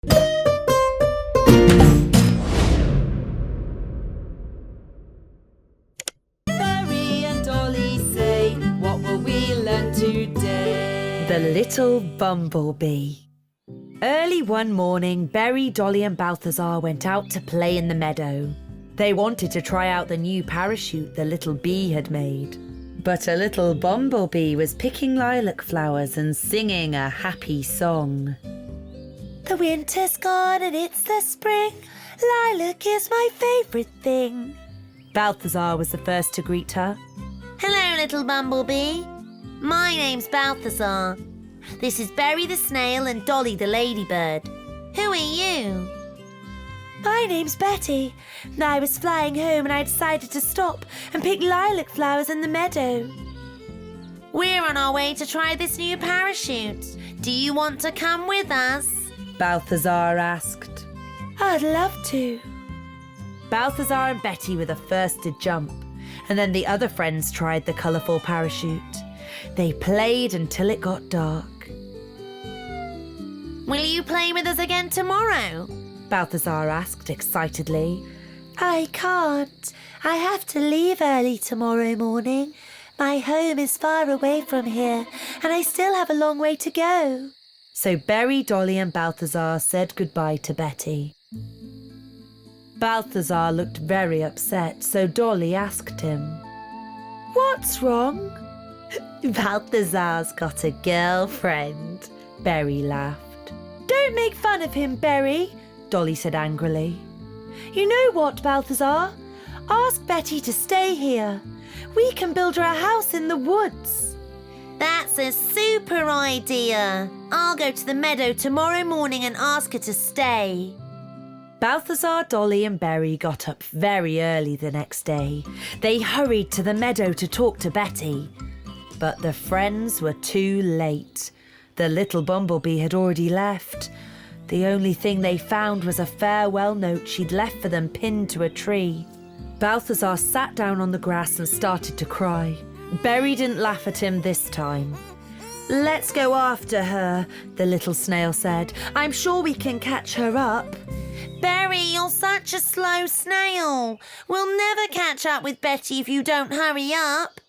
Berry and Dolly say, what will we learn today? The Little Bumblebee. Early one morning, Berry, Dolly and Balthazar went out to play in the meadow. They wanted to try out the new parachute the little bee had made. But a little bumblebee was picking lilac flowers and singing a happy song. The winter's gone and it's the spring. Lilac is my favourite thing. Balthazar was the first to greet her. Hello, little bumblebee. My name's Balthazar. This is Berry the snail and Dolly the ladybird. Who are you? My name's Betty. I was flying home and I decided to stop and pick lilac flowers in the meadow. We're on our way to try this new parachute. Do you want to come with us? Balthazar asked. I'd love to. Balthazar and Betty were the first to jump, and then the other friends tried the colourful parachute. They played until it got dark. Will you play with us again tomorrow? Balthazar asked excitedly. I can't. I have to leave early tomorrow morning. My home is far away from here, and I still have a long way to go. So Berry, Dolly and Balthazar said goodbye to Betty. Balthazar looked very upset, so Dolly asked him, What's wrong? Balthazar's got a girlfriend, Berry laughed. Don't make fun of him, Berry, Dolly said angrily. You know what, Balthazar? Ask Betty to stay here. We can build her a house in the woods. That's a super idea. I'll go to the meadow tomorrow morning and ask her to stay. Balthazar, Dolly and Berry got up very early the next day. They hurried to the meadow to talk to Betty. But the friends were too late. The little bumblebee had already left. The only thing they found was a farewell note she'd left for them pinned to a tree. Balthazar sat down on the grass and started to cry. Berry didn't laugh at him this time. Let's go after her, the little snail said. I'm sure we can catch her up. Berry, you're such a slow snail. We'll never catch up with Betty if you don't hurry up.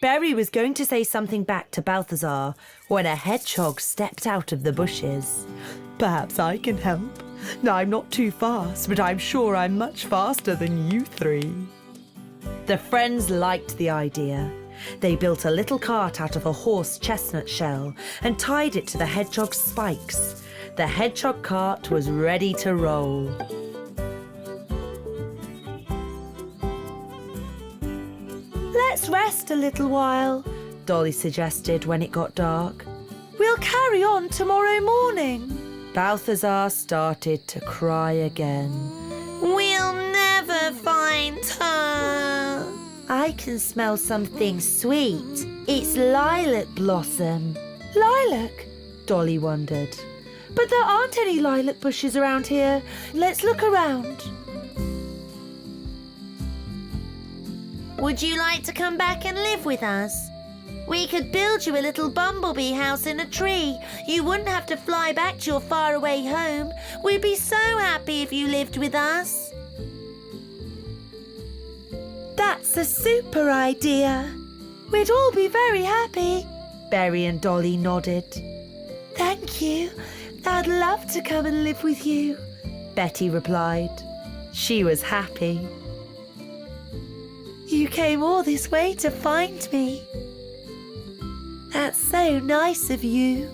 Berry was going to say something back to Balthazar when a hedgehog stepped out of the bushes. Perhaps I can help. I'm not too fast, but I'm sure I'm much faster than you three. The friends liked the idea. They built a little cart out of a horse chestnut shell and tied it to the hedgehog's spikes. The hedgehog cart was ready to roll. Let's rest a little while, Dolly suggested when it got dark. We'll carry on tomorrow morning. Balthazar started to cry again. We'll never find her. I can smell something sweet. It's lilac blossom. Lilac? Dolly wondered. But there aren't any lilac bushes around here. Let's look around. Would you like to come back and live with us? We could build you a little bumblebee house in a tree. You wouldn't have to fly back to your faraway home. We'd be so happy if you lived with us. That's a super idea. We'd all be very happy. Berry and Dolly nodded. Thank you. I'd love to come and live with you, Betty replied. She was happy. You came all this way to find me. That's so nice of you.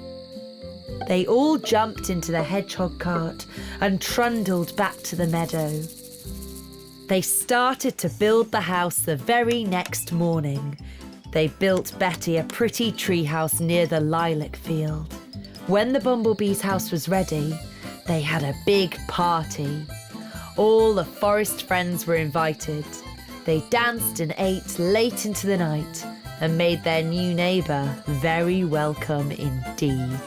They all jumped into the hedgehog cart and trundled back to the meadow. They started to build the house the very next morning. They built Betty a pretty treehouse near the lilac field. When the bumblebee's house was ready, they had a big party. All the forest friends were invited. They danced and ate late into the night and made their new neighbour very welcome indeed.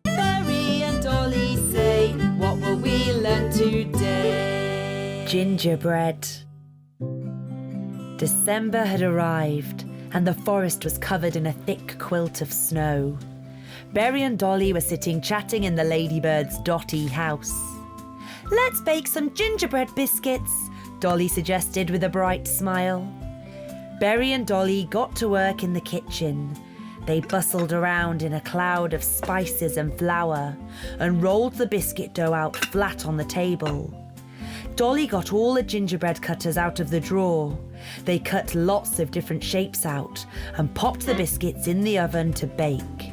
Berry and Dolly say, what will we learn today? Gingerbread. December had arrived and the forest was covered in a thick quilt of snow. Berry and Dolly were sitting chatting in the ladybird's dotty house. Let's bake some gingerbread biscuits, Dolly suggested with a bright smile. Berry and Dolly got to work in the kitchen. They bustled around in a cloud of spices and flour and rolled the biscuit dough out flat on the table. Dolly got all the gingerbread cutters out of the drawer. They cut lots of different shapes out and popped the biscuits in the oven to bake.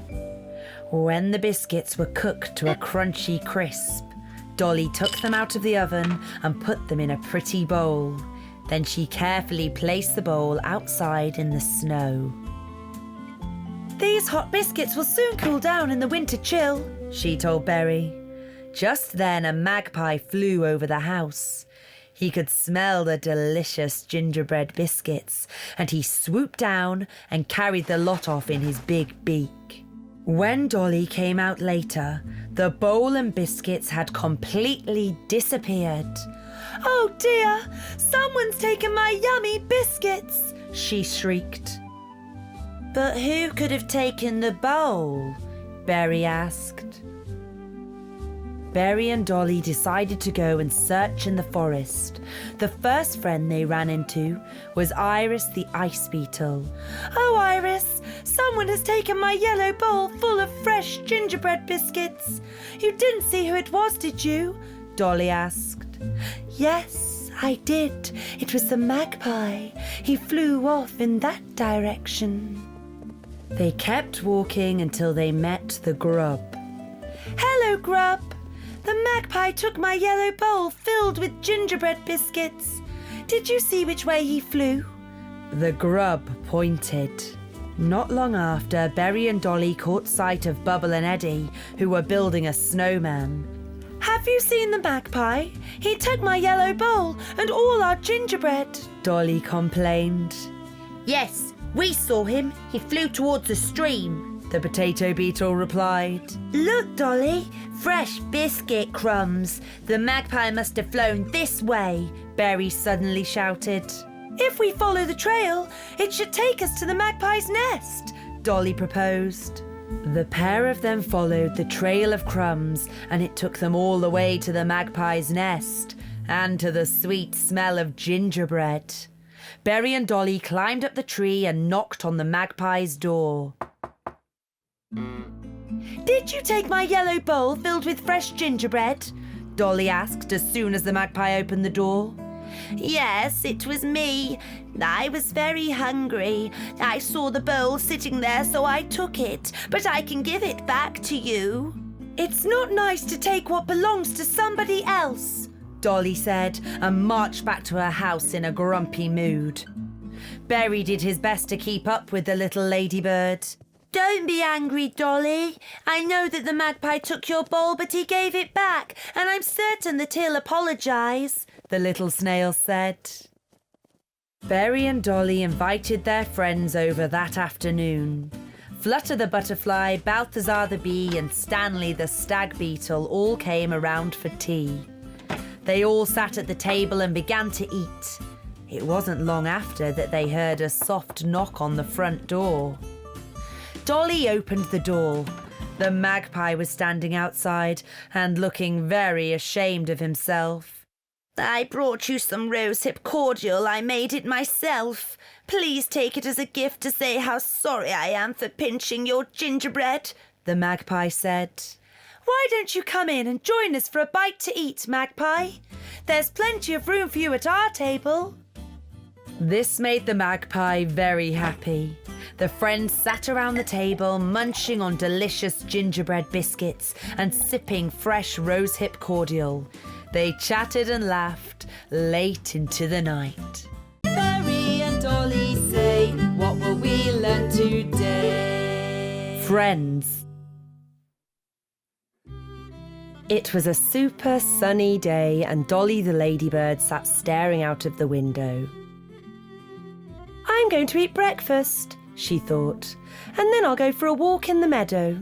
When the biscuits were cooked to a crunchy crisp, Dolly took them out of the oven and put them in a pretty bowl. Then she carefully placed the bowl outside in the snow. These hot biscuits will soon cool down in the winter chill, she told Berry. Just then a magpie flew over the house. He could smell the delicious gingerbread biscuits, and he swooped down and carried the lot off in his big beak. When Dolly came out later, the bowl and biscuits had completely disappeared. "Oh dear, someone's taken my yummy biscuits," she shrieked. "But who could have taken the bowl?" Berry asked. Berry and Dolly decided to go and search in the forest. The first friend they ran into was Iris the ice beetle. "Oh, Iris, someone has taken my yellow bowl full of fresh gingerbread biscuits. You didn't see who it was, did you?" Dolly asked. "Yes, I did. It was the magpie. He flew off in that direction." They kept walking until they met the grub. "Hello, grub. The magpie took my yellow bowl filled with gingerbread biscuits. Did you see which way he flew?" The grub pointed. Not long after, Berry and Dolly caught sight of Bubble and Eddie, who were building a snowman. "Have you seen the magpie? He took my yellow bowl and all our gingerbread," Dolly complained. "Yes, we saw him. He flew towards the stream," the potato beetle replied. "Look, Dolly, fresh biscuit crumbs. The magpie must have flown this way," Berry suddenly shouted. "If we follow the trail, it should take us to the magpie's nest," Dolly proposed. The pair of them followed the trail of crumbs, and it took them all the way to the magpie's nest and to the sweet smell of gingerbread. Berry and Dolly climbed up the tree and knocked on the magpie's door. "Did you take my yellow bowl filled with fresh gingerbread?" Dolly asked as soon as the magpie opened the door. "Yes, it was me. I was very hungry. I saw the bowl sitting there, so I took it, but I can give it back to you." "It's not nice to take what belongs to somebody else," Dolly said, and marched back to her house in a grumpy mood. Berry did his best to keep up with the little ladybird. "Don't be angry, Dolly. I know that the magpie took your bowl, but he gave it back, and I'm certain that he'll apologise," the little snail said. Berry and Dolly invited their friends over that afternoon. Flutter the butterfly, Balthazar the bee, and Stanley the stag beetle all came around for tea. They all sat at the table and began to eat. It wasn't long after that they heard a soft knock on the front door. Dolly opened the door. The magpie was standing outside and looking very ashamed of himself. "I brought you some rosehip cordial. I made it myself. Please take it as a gift to say how sorry I am for pinching your gingerbread," the magpie said. "Why don't you come in and join us for a bite to eat, magpie? There's plenty of room for you at our table." This made the magpie very happy. The friends sat around the table, munching on delicious gingerbread biscuits and sipping fresh rosehip cordial. They chatted and laughed late into the night. Berry and Dolly say, what will we learn today? Friends. It was a super sunny day, and Dolly the ladybird sat staring out of the window. "I'm going to eat breakfast," she thought, "and then I'll go for a walk in the meadow."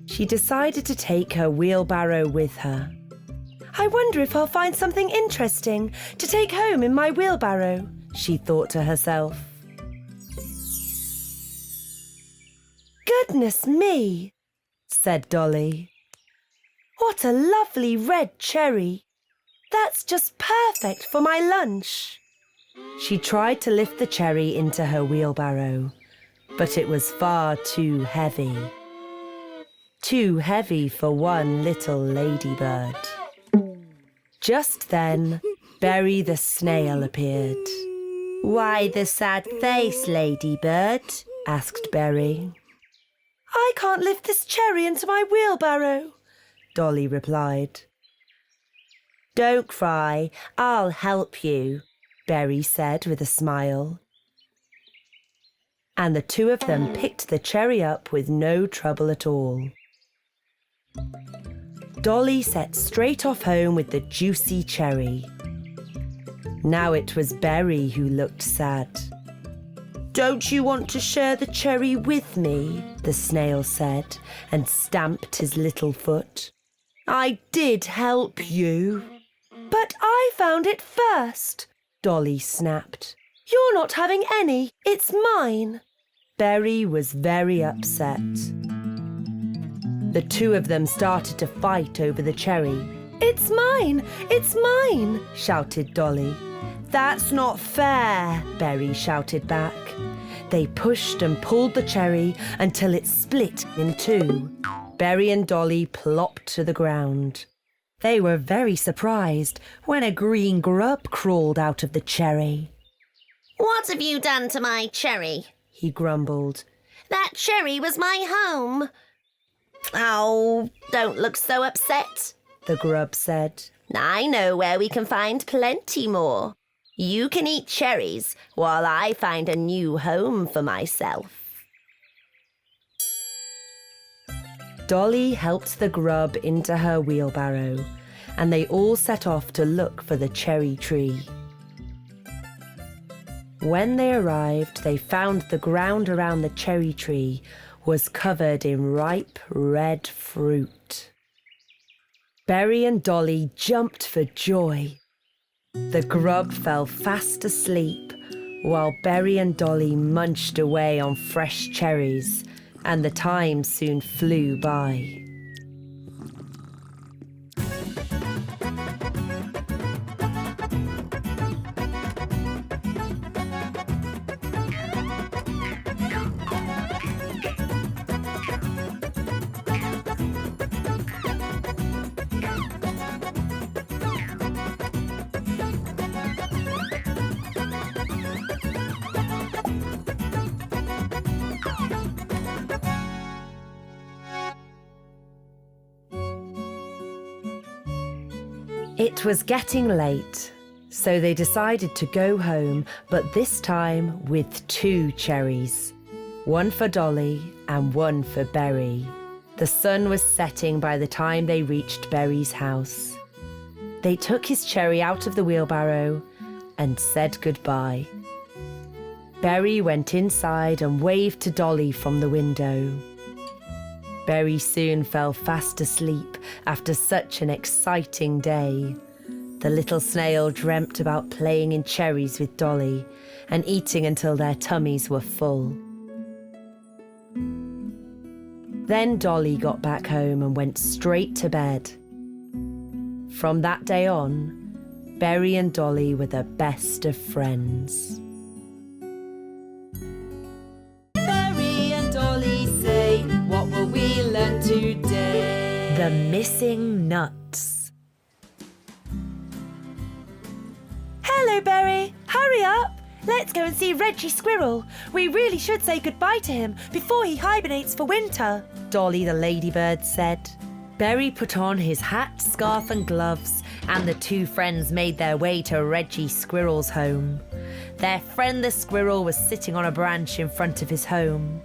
She decided to take her wheelbarrow with her. "I wonder if I'll find something interesting to take home in my wheelbarrow," she thought to herself. Goodness me, said Dolly. What a lovely red cherry. That's just perfect for my lunch. She tried to lift the cherry into her wheelbarrow, but it was far too heavy. Too heavy for one little ladybird. Just then, Berry the snail appeared. Why the sad face, ladybird? Asked Berry. I can't lift this cherry into my wheelbarrow, Dolly replied. Don't cry, I'll help you, Berry said with a smile. And the two of them picked the cherry up with no trouble at all. Dolly set straight off home with the juicy cherry. Now it was Berry who looked sad. Don't you want to share the cherry with me? The snail said, and stamped his little foot. I did help you. But I found it first, Dolly snapped. You're not having any, it's mine. Berry was very upset. The two of them started to fight over the cherry. It's mine, shouted Dolly. That's not fair, Berry shouted back. They pushed and pulled the cherry until it split in two. Berry and Dolly plopped to the ground. They were very surprised when a green grub crawled out of the cherry. What have you done to my cherry? He grumbled. That cherry was my home. Oh, don't look so upset, the grub said. I know where we can find plenty more. You can eat cherries while I find a new home for myself. Dolly helped the grub into her wheelbarrow, and they all set off to look for the cherry tree. When they arrived, they found the ground around the cherry tree was covered in ripe red fruit. Berry and Dolly jumped for joy. The grub fell fast asleep while Berry and Dolly munched away on fresh cherries, and the time soon flew by. It was getting late, so they decided to go home, but this time with 2 cherries. One for Dolly and one for Berry. The sun was setting by the time they reached Berry's house. They took his cherry out of the wheelbarrow and said goodbye. Berry went inside and waved to Dolly from the window. Berry soon fell fast asleep after such an exciting day. The little snail dreamt about playing in cherries with Dolly and eating until their tummies were full. Then Dolly got back home and went straight to bed. From that day on, Berry and Dolly were the best of friends. Berry and Dolly say, what will we learn today? The missing nuts. Hello, Berry. Hurry up. Let's go and see Reggie Squirrel. We really should say goodbye to him before he hibernates for winter, Dolly the ladybird said. Berry put on his hat, scarf and gloves, and the 2 friends made their way to Reggie Squirrel's home. Their friend the squirrel was sitting on a branch in front of his home.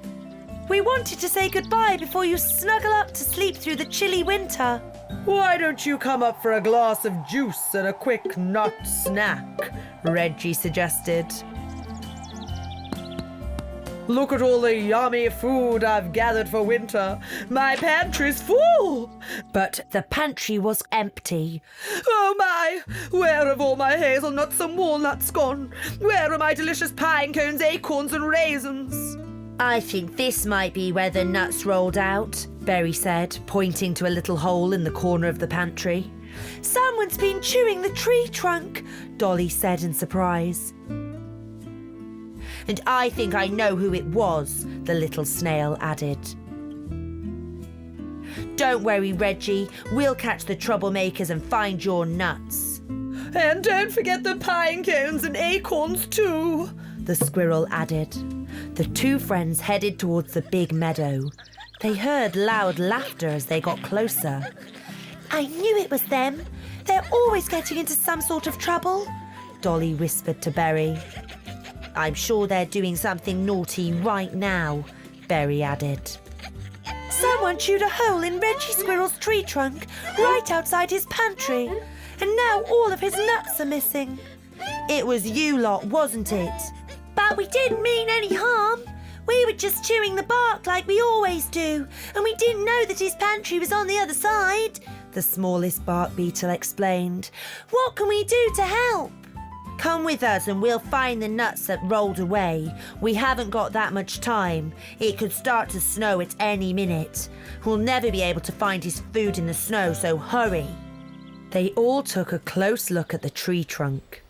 We wanted to say goodbye before you snuggle up to sleep through the chilly winter. Why don't you come up for a glass of juice and a quick nut snack? Reggie suggested. Look at all the yummy food I've gathered for winter. My pantry's full. But the pantry was empty. Oh my! Where have all my hazelnuts and walnuts gone? Where are my delicious pine cones, acorns and raisins? I think this might be where the nuts rolled out, Berry said, pointing to a little hole in the corner of the pantry. Someone's been chewing the tree trunk, Dolly said in surprise. And I think I know who it was, the little snail added. Don't worry, Reggie. We'll catch the troublemakers and find your nuts. And don't forget the pine cones and acorns too, the squirrel added. The two friends headed towards the big meadow. They heard loud laughter as they got closer. I knew it was them. They're always getting into some sort of trouble, Dolly whispered to Berry. I'm sure they're doing something naughty right now, Berry added. Someone chewed a hole in Reggie Squirrel's tree trunk right outside his pantry, and now all of his nuts are missing. It was you lot, wasn't it? But we didn't mean any harm. We were just chewing the bark like we always do, and we didn't know that his pantry was on the other side, the smallest bark beetle explained. What can we do to help? Come with us and we'll find the nuts that rolled away. We haven't got that much time. It could start to snow at any minute. We'll never be able to find his food in the snow, so hurry. They all took a close look at the tree trunk.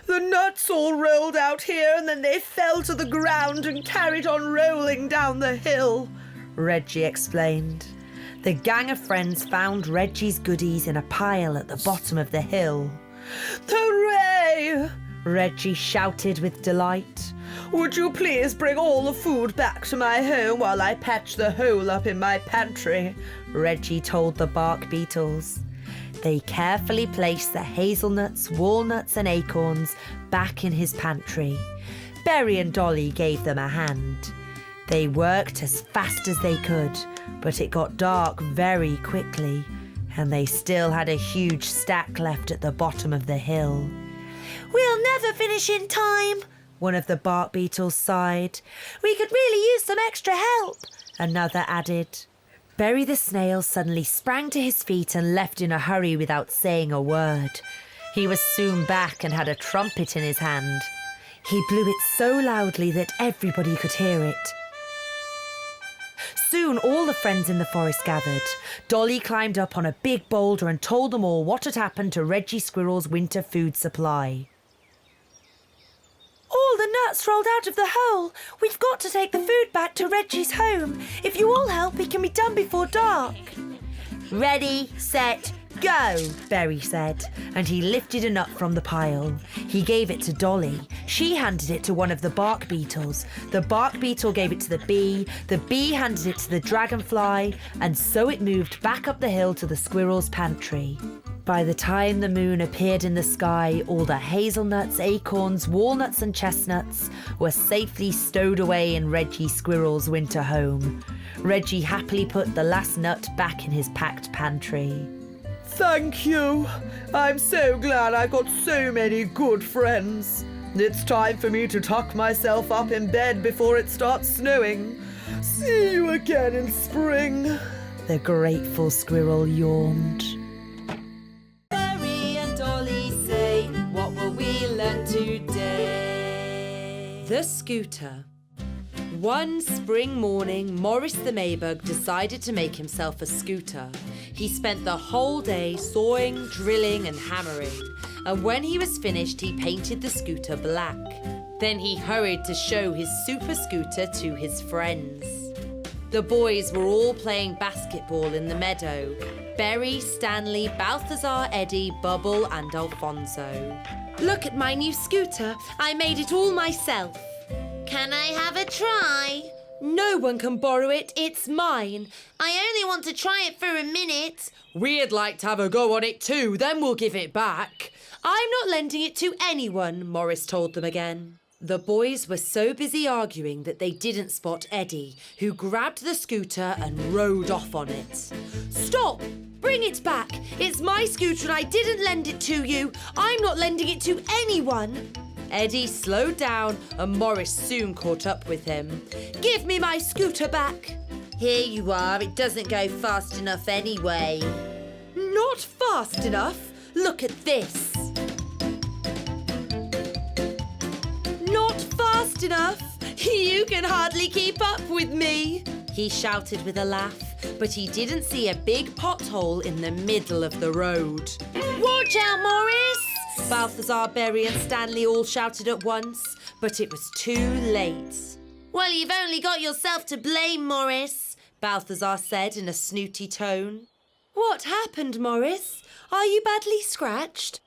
The nuts all rolled out here and then they fell to the ground and carried on rolling down the hill, Reggie explained. The gang of friends found Reggie's goodies in a pile at the bottom of the hill. Hooray! Reggie shouted with delight. Would you please bring all the food back to my home while I patch the hole up in my pantry? Reggie told the bark beetles. They carefully placed the hazelnuts, walnuts and acorns back in his pantry. Berry and Dolly gave them a hand. They worked as fast as they could, but it got dark very quickly, and they still had a huge stack left at the bottom of the hill. We'll never finish in time, one of the bark beetles sighed. We could really use some extra help, another added. Berry the snail suddenly sprang to his feet and left in a hurry without saying a word. He was soon back and had a trumpet in his hand. He blew it so loudly that everybody could hear it. Soon all the friends in the forest gathered. Dolly climbed up on a big boulder and told them all what had happened to Reggie Squirrel's winter food supply. All the nuts rolled out of the hole. We've got to take the food back to Reggie's home. If you all help, it can be done before dark. Ready, set, go, Berry said, and he lifted a nut from the pile. He gave it to Dolly. She handed it to one of the bark beetles. The bark beetle gave it to the bee handed it to the dragonfly, and so it moved back up the hill to the squirrel's pantry. By the time the moon appeared in the sky, all the hazelnuts, acorns, walnuts and chestnuts were safely stowed away in Reggie Squirrel's winter home. Reggie happily put the last nut back in his packed pantry. Thank you. I'm so glad I've got so many good friends. It's time for me to tuck myself up in bed before it starts snowing. See you again in spring. The grateful squirrel yawned. Berry and Dolly say, what will we learn today? The scooter. One spring morning, Morris the Maybug decided to make himself a scooter. He spent the whole day sawing, drilling and hammering, and when he was finished, he painted the scooter black. Then he hurried to show his super scooter to his friends. The boys were all playing basketball in the meadow. Berry, Stanley, Balthazar, Eddie, Bubble and Alfonso. Look at my new scooter. I made it all myself. Can I have a try? No one can borrow it. It's mine. I only want to try it for a minute. We'd like to have a go on it too, then we'll give it back. I'm not lending it to anyone, Morris told them again. The boys were so busy arguing that they didn't spot Eddie, who grabbed the scooter and rode off on it. Stop! Bring it back! It's my scooter and I didn't lend it to you. I'm not lending it to anyone. Eddie slowed down and Morris soon caught up with him. Give me my scooter back. Here you are. It doesn't go fast enough anyway. Not fast enough? Look at this. Not fast enough? You can hardly keep up with me, he shouted with a laugh, but he didn't see a big pothole in the middle of the road. Watch out, Morris! Balthazar, Berry and Stanley all shouted at once, but it was too late. Well, you've only got yourself to blame, Morris, Balthazar said in a snooty tone. What happened, Morris? Are you badly scratched?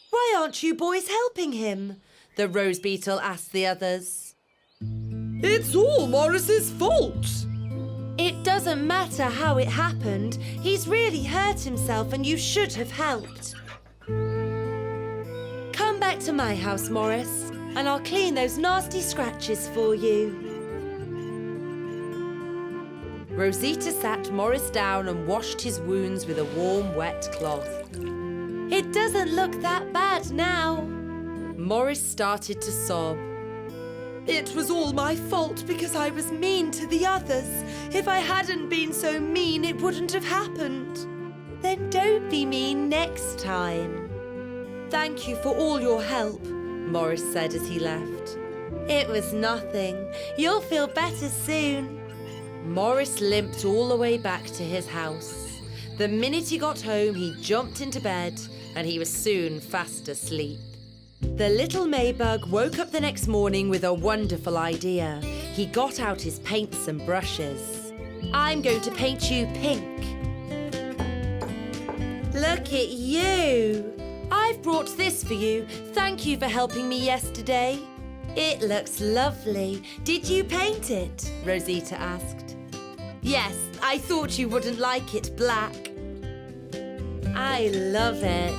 Why aren't you boys helping him? The rose beetle asked the others. It's all Morris's fault. It doesn't matter how it happened. He's really hurt himself and you should have helped. Come back to my house, Morris, and I'll clean those nasty scratches for you. Rosita sat Morris down and washed his wounds with a warm, wet cloth. It doesn't look that bad now. Morris started to sob. It was all my fault because I was mean to the others. If I hadn't been so mean, it wouldn't have happened. Then don't be mean next time. Thank you for all your help, Morris said as he left. It was nothing. You'll feel better soon. Morris limped all the way back to his house. The minute he got home, he jumped into bed and he was soon fast asleep. The little Maybug woke up the next morning with a wonderful idea. He got out his paints and brushes. I'm going to paint you pink. Look at you. I've brought this for you. Thank you for helping me yesterday. It looks lovely. Did you paint it? Rosita asked. Yes, I thought you wouldn't like it black. I love it.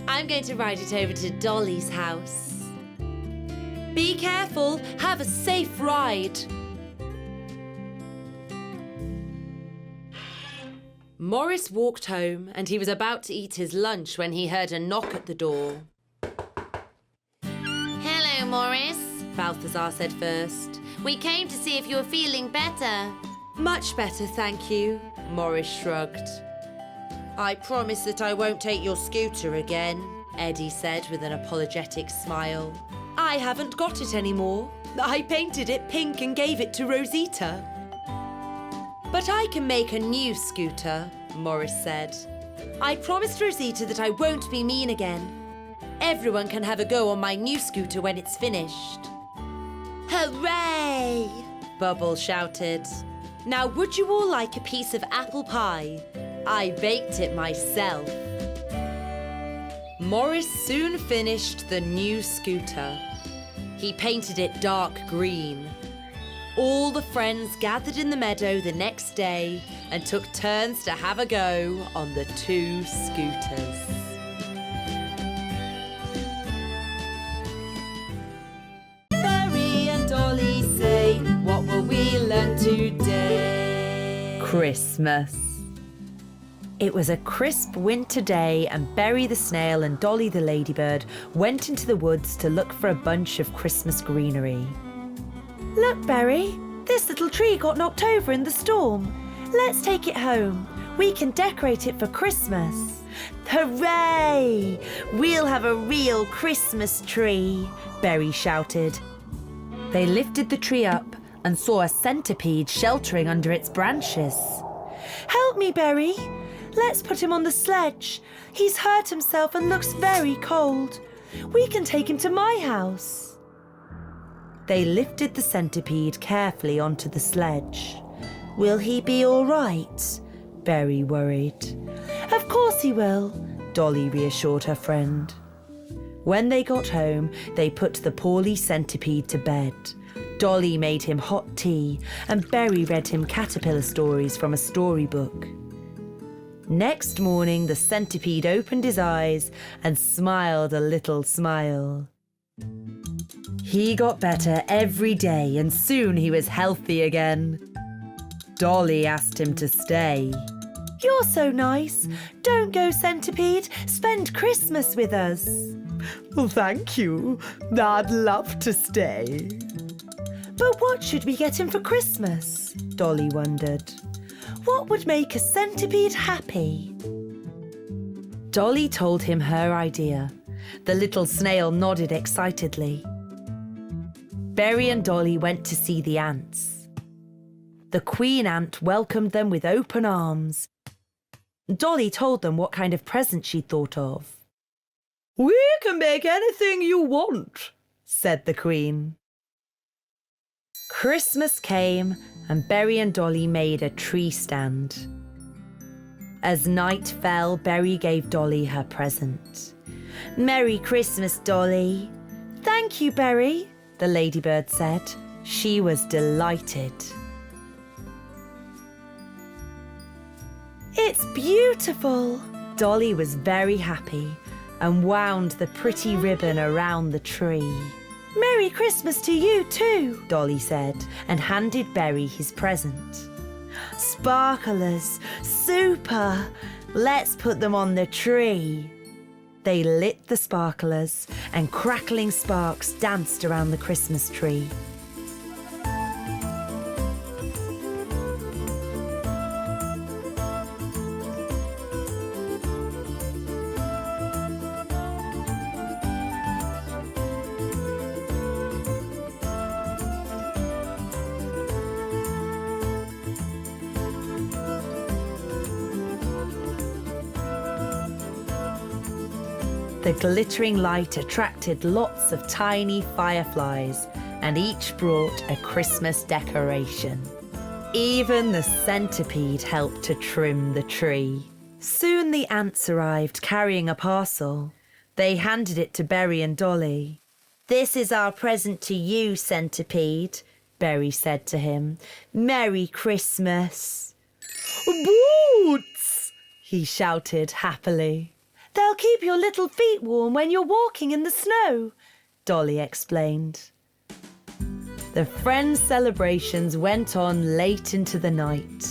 I'm going to ride it over to Dolly's house. Be careful. Have a safe ride. Morris walked home and he was about to eat his lunch when he heard a knock at the door. Hello, Morris, Balthazar said first. We came to see if you were feeling better. Much better, thank you, Morris shrugged. I promise that I won't take your scooter again, Eddie said with an apologetic smile. I haven't got it anymore. I painted it pink and gave it to Rosita. But I can make a new scooter, Morris said. I promised Rosita that I won't be mean again. Everyone can have a go on my new scooter when it's finished. Hooray! Bubble shouted. Now would you all like a piece of apple pie? I baked it myself. Morris soon finished the new scooter. He painted it dark green. All the friends gathered in the meadow the next day and took turns to have a go on the two scooters. Berry and Dolly say, what will we learn today? Christmas. It was a crisp winter day and Berry the snail and Dolly the ladybird went into the woods to look for a bunch of Christmas greenery. Look, Berry, this little tree got knocked over in the storm. Let's take it home. We can decorate it for Christmas. Hooray! We'll have a real Christmas tree, Berry shouted. They lifted the tree up and saw a centipede sheltering under its branches. Help me, Berry. Let's put him on the sledge. He's hurt himself and looks very cold. We can take him to my house. They lifted the centipede carefully onto the sledge. Will he be all right? Berry worried. Of course he will, Dolly reassured her friend. When they got home, they put the poorly centipede to bed. Dolly made him hot tea and Berry read him caterpillar stories from a storybook. Next morning, the centipede opened his eyes and smiled a little smile. He got better every day and soon he was healthy again. Dolly asked him to stay. You're so nice. Don't go, centipede. Spend Christmas with us. Well, thank you. I'd love to stay. But what should we get him for Christmas? Dolly wondered. What would make a centipede happy? Dolly told him her idea. The little snail nodded excitedly. Berry and Dolly went to see the ants. The queen ant welcomed them with open arms. Dolly told them what kind of present she thought of. "We can make anything you want," said the queen. Christmas came and Berry and Dolly made a tree stand. As night fell, Berry gave Dolly her present. "Merry Christmas, Dolly." "Thank you, Berry," the ladybird said. She was delighted. "It's beautiful." Dolly was very happy and wound the pretty ribbon around the tree. "Merry Christmas to you too," Dolly said, and handed Berry his present. "Sparklers, super. Let's put them on the tree." They lit the sparklers and crackling sparks danced around the Christmas tree. The glittering light attracted lots of tiny fireflies, and each brought a Christmas decoration. Even the centipede helped to trim the tree. Soon the ants arrived carrying a parcel. They handed it to Berry and Dolly. "This is our present to you, centipede," Berry said to him. "Merry Christmas." "Boots!" he shouted happily. "They'll keep your little feet warm when you're walking in the snow," Dolly explained. The friends' celebrations went on late into the night.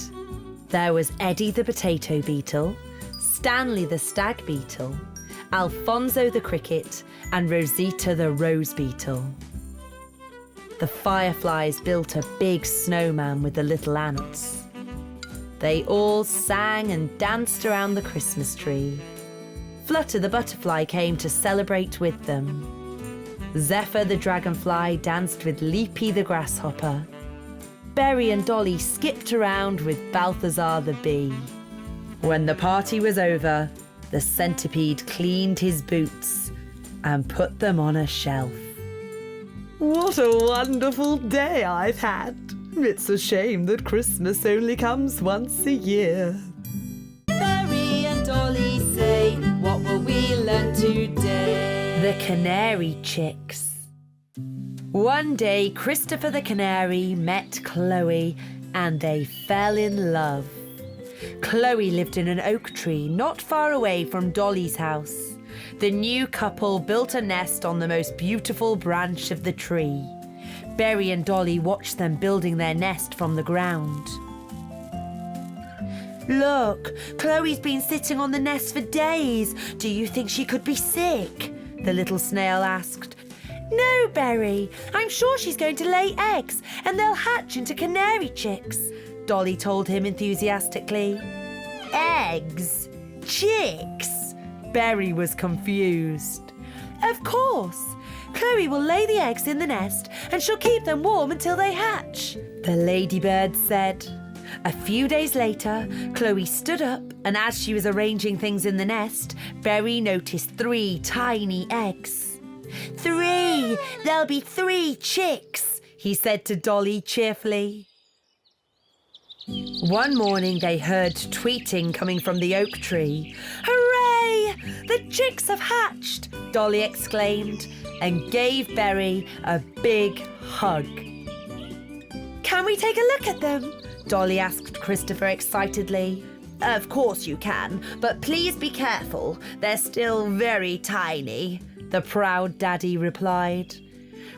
There was Eddie the potato beetle, Stanley the stag beetle, Alfonso the cricket, and Rosita the rose beetle. The fireflies built a big snowman with the little ants. They all sang and danced around the Christmas tree. Flutter the butterfly came to celebrate with them. Zephyr the dragonfly danced with Leapy the grasshopper. Berry and Dolly skipped around with Balthazar the bee. When the party was over, the centipede cleaned his boots and put them on a shelf. "What a wonderful day I've had. It's a shame that Christmas only comes once a year." Berry and Dolly say, what will we learn today? The Canary Chicks. One day, Christopher the Canary met Chloe and they fell in love. Chloe lived in an oak tree not far away from Dolly's house. The new couple built a nest on the most beautiful branch of the tree. Berry and Dolly watched them building their nest from the ground. "Look, Chloe's been sitting on the nest for days. Do you think she could be sick?" the little snail asked. "No, Berry. I'm sure she's going to lay eggs and they'll hatch into canary chicks," Dolly told him enthusiastically. "Eggs? Chicks?" Berry was confused. "Of course. Chloe will lay the eggs in the nest and she'll keep them warm until they hatch," the ladybird said. A few days later, Chloe stood up, and as she was arranging things in the nest, Berry noticed 3 tiny eggs. 3! There'll be 3 chicks," he said to Dolly cheerfully. One morning they heard tweeting coming from the oak tree. "Hooray! The chicks have hatched!" Dolly exclaimed and gave Berry a big hug. "Can we take a look at them?" Dolly asked Christopher excitedly. "Of course you can, but please be careful. They're still very tiny," the proud daddy replied.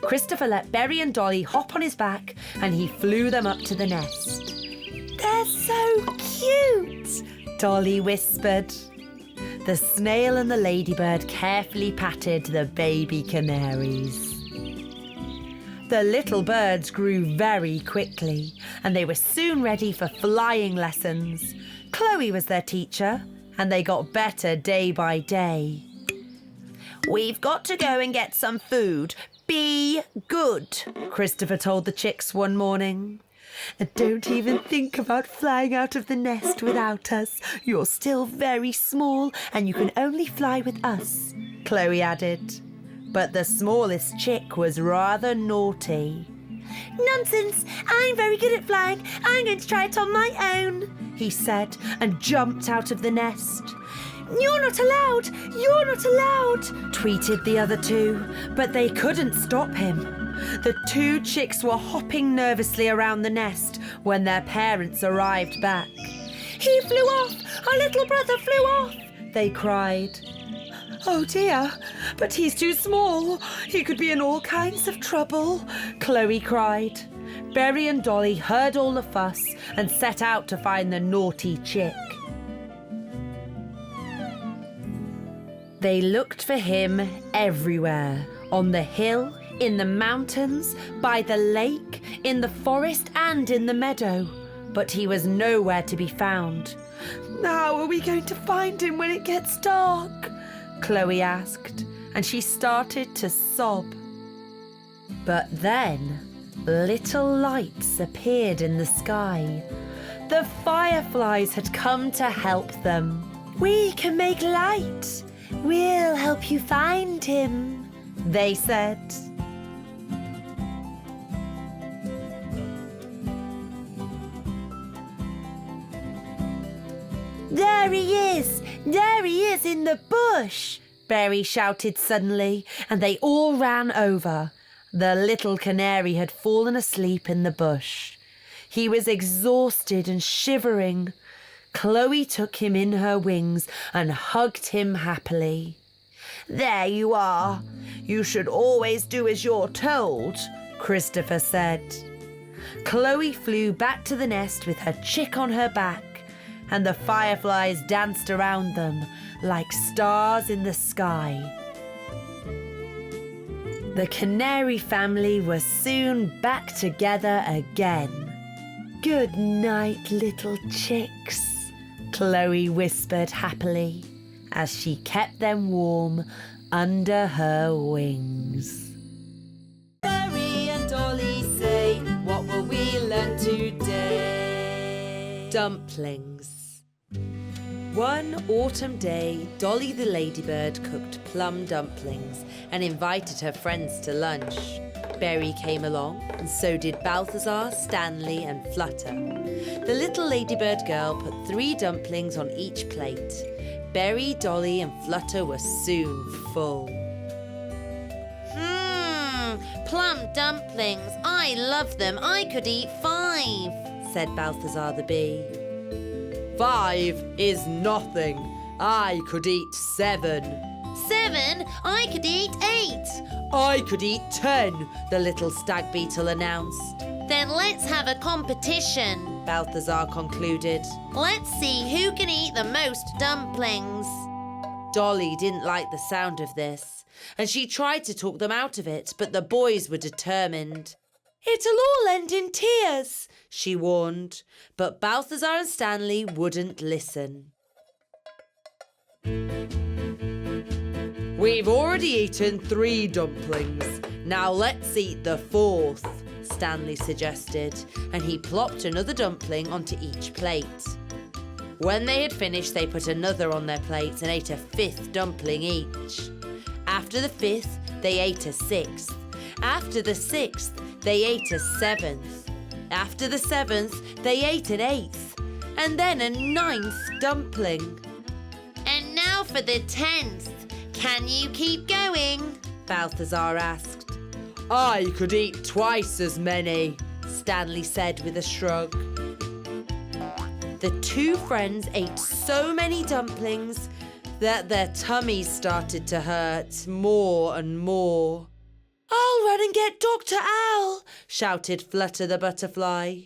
Christopher let Berry and Dolly hop on his back and he flew them up to the nest. "They're so cute," Dolly whispered. The snail and the ladybird carefully patted the baby canaries. The little birds grew very quickly and they were soon ready for flying lessons. Chloe was their teacher and they got better day by day. "We've got to go and get some food. Be good, Christopher told the chicks one morning. And don't even think about flying out of the nest without us. You're still very small and you can only fly with us, Chloe added. But the smallest chick was rather naughty. Nonsense! I'm very good at flying. I'm going to try it on my own, he said, and jumped out of the nest. You're not allowed! You're not allowed! Tweeted the other two, but they couldn't stop him. The two chicks were hopping nervously around the nest when their parents arrived back. He flew off! Our little brother flew off! They cried. Oh dear, but he's too small. He could be in all kinds of trouble, Chloe cried. Berry and Dolly heard all the fuss and set out to find the naughty chick. They looked for him everywhere, on the hill, in the mountains, by the lake, in the forest and in the meadow. But he was nowhere to be found. How are we going to find him when it gets dark? Chloe asked, and she started to sob. But then, little lights appeared in the sky. The fireflies had come to help them. We can make light. We'll help you find him, they said. There he is! There he is in the bush! Berry shouted suddenly, and they all ran over. The little canary had fallen asleep in the bush. He was exhausted and shivering. Chloe took him in her wings and hugged him happily. There you are. You should always do as you're told, Christopher said. Chloe flew back to the nest with her chick on her back, and the fireflies danced around them like stars in the sky. The canary family was soon back together again. Good night, little chicks, Chloe whispered happily as she kept them warm under her wings. Berry and Dolly say, what will we learn today? Dumplings. One autumn day, Dolly the ladybird cooked plum dumplings and invited her friends to lunch. Berry came along, and so did Balthazar, Stanley and Flutter. The little ladybird girl put 3 dumplings on each plate. Berry, Dolly and Flutter were soon full. Plum dumplings. I love them. I could eat 5, said Balthazar the bee. 5 is nothing. I could eat 7. 7? I could eat 8. I could eat 10, the little stag beetle announced. Then let's have a competition, Balthazar concluded. Let's see who can eat the most dumplings. Dolly didn't like the sound of this, and she tried to talk them out of it, but the boys were determined. It'll all end in tears, she warned, but Balthazar and Stanley wouldn't listen. We've already eaten 3 dumplings. Now let's eat the 4th, Stanley suggested, and he plopped another dumpling onto each plate. When they had finished, they put another on their plates and ate a 5th dumpling each. After the 5th, they ate a 6th. After the 6th, they ate a 7th. After the 7th, they ate an 8th. And then a 9th dumpling. And now for the 10th. Can you keep going? Balthazar asked. I could eat twice as many, Stanley said with a shrug. The 2 friends ate so many dumplings that their tummies started to hurt more and more. I'll run and get Dr. Owl, shouted Flutter the butterfly.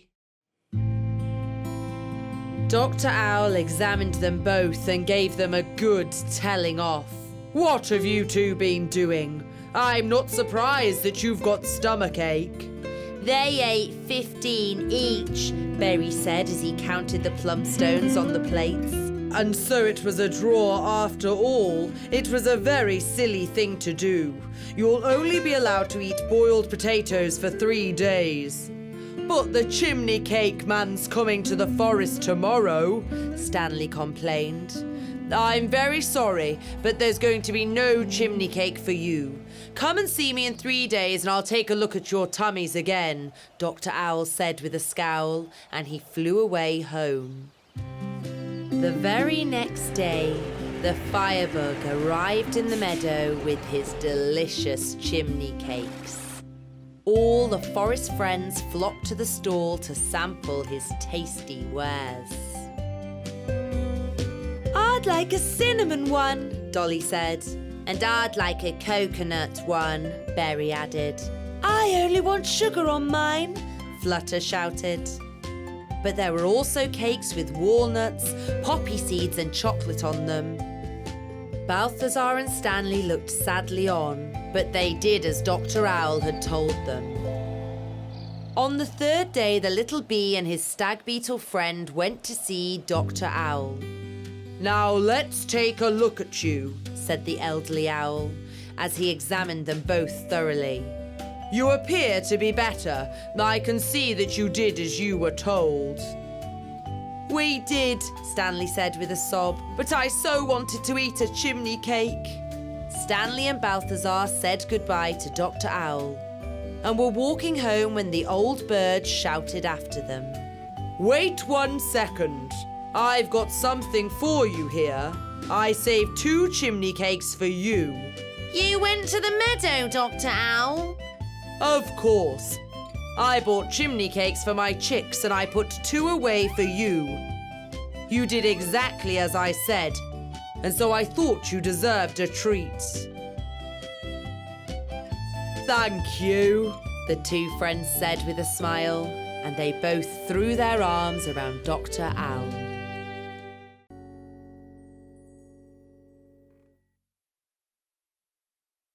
Dr. Owl examined them both and gave them a good telling off. What have you 2 been doing? I'm not surprised that you've got stomachache. They ate 15 each, Berry said as he counted the plum stones on the plates. And so it was a draw after all. It was a very silly thing to do. You'll only be allowed to eat boiled potatoes for 3 days. But the chimney cake man's coming to the forest tomorrow, Stanley complained. I'm very sorry, but there's going to be no chimney cake for you. Come and see me in 3 days and I'll take a look at your tummies again, Dr. Owl said with a scowl, and he flew away home. The very next day, the firebug arrived in the meadow with his delicious chimney cakes. All the forest friends flocked to the stall to sample his tasty wares. I'd like a cinnamon one, Dolly said. And I'd like a coconut one, Berry added. I only want sugar on mine, Flutter shouted. But there were also cakes with walnuts, poppy seeds and chocolate on them. Balthazar and Stanley looked sadly on, but they did as Dr. Owl had told them. On the 3rd day, the little bee and his stag beetle friend went to see Dr. Owl. Now let's take a look at you, said the elderly owl, as he examined them both thoroughly. You appear to be better. I can see that you did as you were told. We did, Stanley said with a sob, but I so wanted to eat a chimney cake. Stanley and Balthazar said goodbye to Dr. Owl and were walking home when the old bird shouted after them. Wait 1 second. I've got something for you here. I saved 2 chimney cakes for you. You went to the meadow, Dr. Owl? Of course. I bought chimney cakes for my chicks and I put 2 away for you. You did exactly as I said, and so I thought you deserved a treat. Thank you, the 2 friends said with a smile, and they both threw their arms around Dr. Owl.